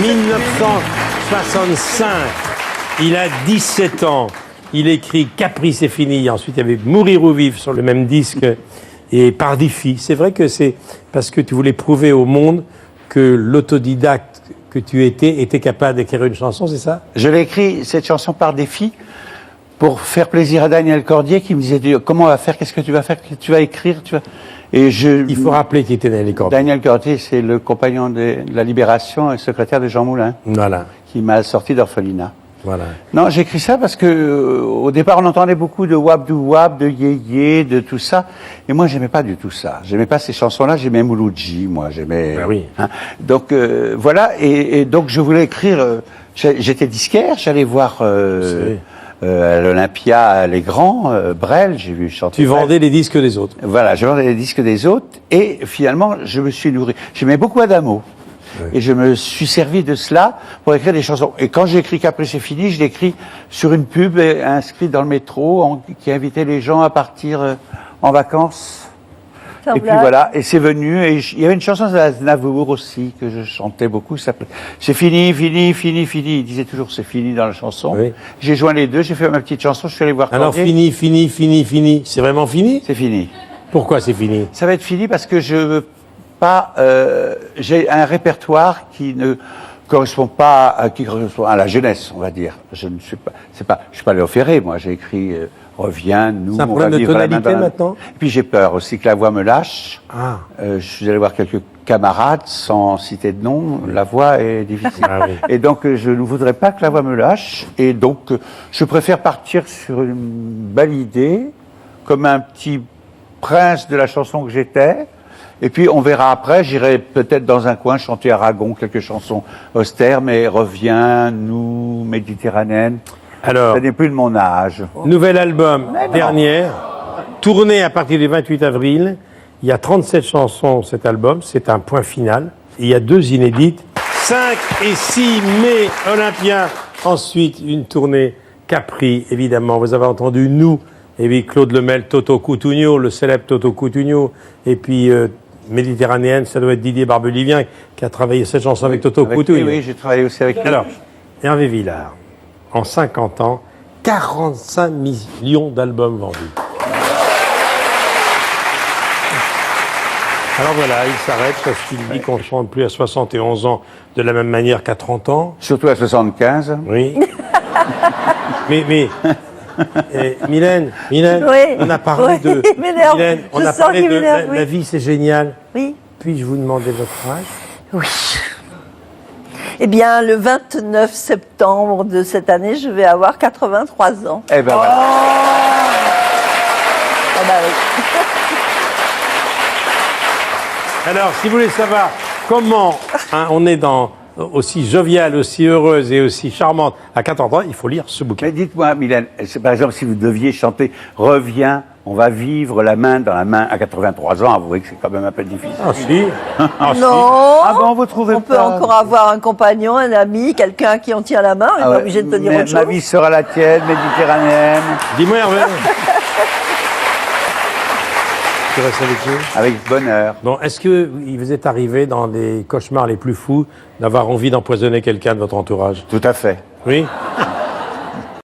1965. Il a 17 ans. Il écrit Capri, c'est fini. Ensuite, il y avait Mourir ou vivre sur le même disque. Et Par défi. C'est vrai que c'est parce que tu voulais prouver au monde que l'autodidacte que tu était capable d'écrire une chanson, c'est ça? Je l'ai écrit, cette chanson, par défi, pour faire plaisir à Daniel Cordier, qui me disait, comment on va faire, qu'est-ce que tu vas faire, tu vas écrire, tu vas... Et il faut rappeler qui était Daniel Cordier. Daniel Cordier, c'est le compagnon de la Libération et secrétaire de Jean Moulin. Voilà. Qui m'a sorti d'orphelinat. Voilà. Non, j'ai écrit ça parce que au départ, on entendait beaucoup de wap-dou-wap, de yé-yé, de tout ça. Et moi, j'aimais pas du tout ça. J'aimais pas ces chansons-là. J'aimais Mouloudji, moi. J'aimais. Ben oui. Hein. Donc voilà. Et donc je voulais écrire. J'étais disquaire. J'allais voir à l'Olympia les grands. Brel, j'ai vu chanter. Tu vendais les disques des autres. Voilà, je vendais les disques des autres. Et finalement, je me suis nourri. J'aimais beaucoup Adamo. Oui. Et je me suis servi de cela pour écrire des chansons. Et quand j'ai écrit Qu'après c'est fini, je l'ai écrit sur une pub inscrite dans le métro qui invitait les gens à partir en vacances. Et puis voilà, et c'est venu. Et il y avait une chanson de Aznavour aussi que je chantais beaucoup. Ça s'appelait C'est fini, fini, fini, fini. Il disait toujours c'est fini dans la chanson. Oui. J'ai joint les deux, j'ai fait ma petite chanson, je suis allé voir Cordier. Alors fini, fini, fini, fini. C'est vraiment fini? C'est fini. Pourquoi c'est fini? Ça va être fini parce que je veux pas, j'ai un répertoire qui ne correspond pas à la jeunesse, on va dire. Je ne suis pas, je suis pas Léo Ferré, moi. J'ai écrit Reviens, nous. C'est un problème de tonalité maintenant. Et puis j'ai peur aussi que la voix me lâche. Ah. Je suis allé voir quelques camarades sans citer de nom. La voix est difficile. Ah, oui. Et donc je ne voudrais pas que la voix me lâche. Et donc je préfère partir sur une belle idée, comme un petit prince de la chanson que j'étais. Et puis on verra après, j'irai peut-être dans un coin chanter Aragon, quelques chansons austères, mais Reviens, nous, méditerranéenne. Alors, ça n'est plus de mon âge. Nouvel album, dernière, tourné à partir du 28 avril. Il y a 37 chansons, cet album, c'est un point final. Et il y a 2 inédites. 5 et 6 mai, Olympia. Ensuite, une tournée Capri, évidemment. Vous avez entendu Nous, et puis Claude Lemel, Toto Cutugno, le célèbre Toto Cutugno, et puis méditerranéenne, ça doit être Didier Barbelivien qui a travaillé cette chanson avec Toto Cutugno. Oui, j'ai travaillé aussi avec lui. Alors, Hervé Villard, en 50 ans, 45 millions d'albums vendus. Alors voilà, il s'arrête parce qu'il dit qu'on ne chante plus à 71 ans de la même manière qu'à 30 ans. Surtout à 75. Oui. mais Mylène, oui, on a parlé de... Mylène, on a parlé de la vie, c'est génial. Oui. Puis-je vous demander votre âge? Oui. Eh bien, le 29 septembre de cette année, je vais avoir 83 ans. Eh ben voilà. Ah bah oui. Alors, si vous voulez savoir comment on est aussi joviale, aussi heureuse et aussi charmante à 14 ans, il faut lire ce bouquin. Mais dites-moi, Mylène, par exemple, si vous deviez chanter Reviens, on va vivre la main dans la main à 83 ans, avouez que c'est quand même un peu difficile. Ah si. Non. Ah bon, vous trouvez on peut encore avoir un compagnon, un ami, quelqu'un à qui on tient la main, on n'est pas obligé de te dire autre chose. Ma vie sera la tienne, méditerranéenne. Dis-moi Hervé. Tu restes avec nous? Avec bonheur. Bon, est-ce que il vous est arrivé dans les cauchemars les plus fous d'avoir envie d'empoisonner quelqu'un de votre entourage? Tout à fait. Oui.